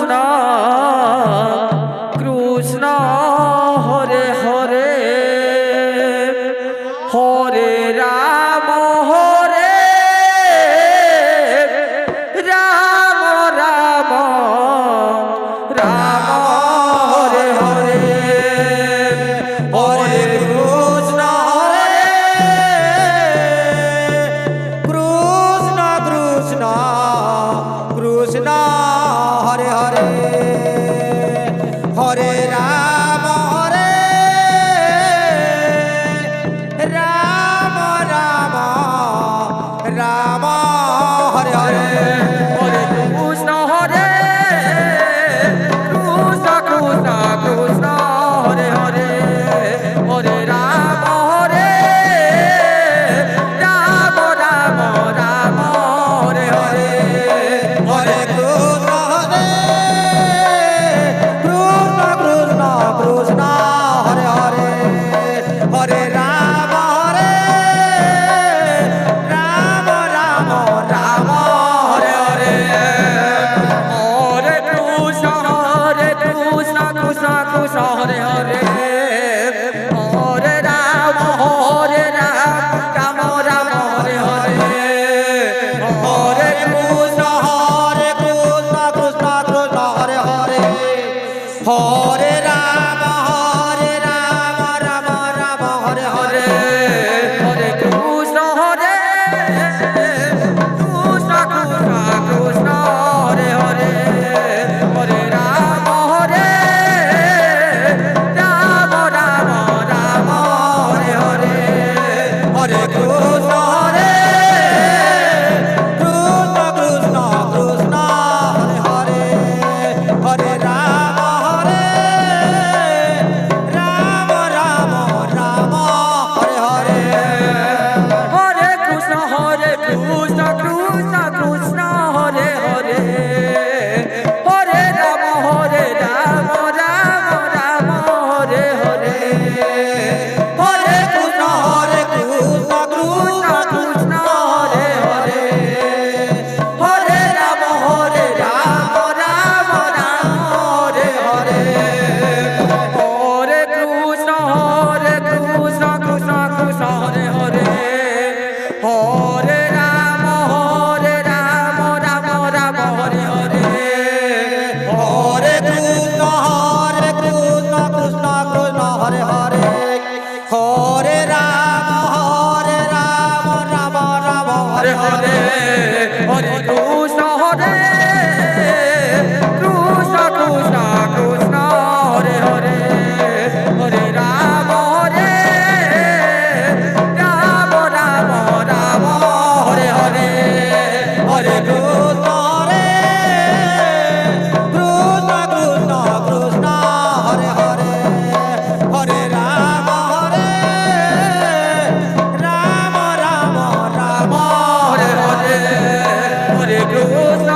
Krishna Krishna Hare Hare Hare Ram Hare Ram Ram Ram Hare Hare Hare Krishna Hare Krishna Krishna Krishna Hare Hare Hare Ram Hare Ram Ram Ram Hare Hare Hare Krishna Hare Krishna Krishna Krishna Hare Hare Hare Ram Hare Ram Ram Ram Hare Hare Hare Krishna Hare Krishna Krishna Krishna Hare Hare Hare Ram Hare Ram Ram Ram Hare Hare Hare Krishna Krishna Krishna Hare Hare Hare Ram Ram Ram Hare Hare Hare Krishna Krishna Krishna Krishna Hare Hare Hare Ram Ram Ram Hare Hare Hare Krishna Krishna Krishna Krishna Hare Hare Hare Ram Ram Ram Ram Hare Hare Hare Krishna Krishna Krishna Krishna Hare Hare Hare Ram Ram Ram Ram Hare Hare Hare Krishna Krishna Krishna Hare Hare Hare Ram Ram Ram Hare Hare Hare Krishna Krishna Krishna Hare Hare Hare Ram Ram Ram Hare Hare Hare Krishna Krishna Krishna Hare Hare Hare Ram Ram Ram Hare Hare Hare Krishna Krishna Krishna Hare Hare Hare Ram Ram Ram Hare Hare Hare Krishna Krishna Krishna Krishna Hare Hare Hare Ram Ram Ram Ram Hare Hare Hare Krishna Krishna Krishna Krishna Hare Hare Hare Ram Ram Ram Ram Hare Hare Hare Krishna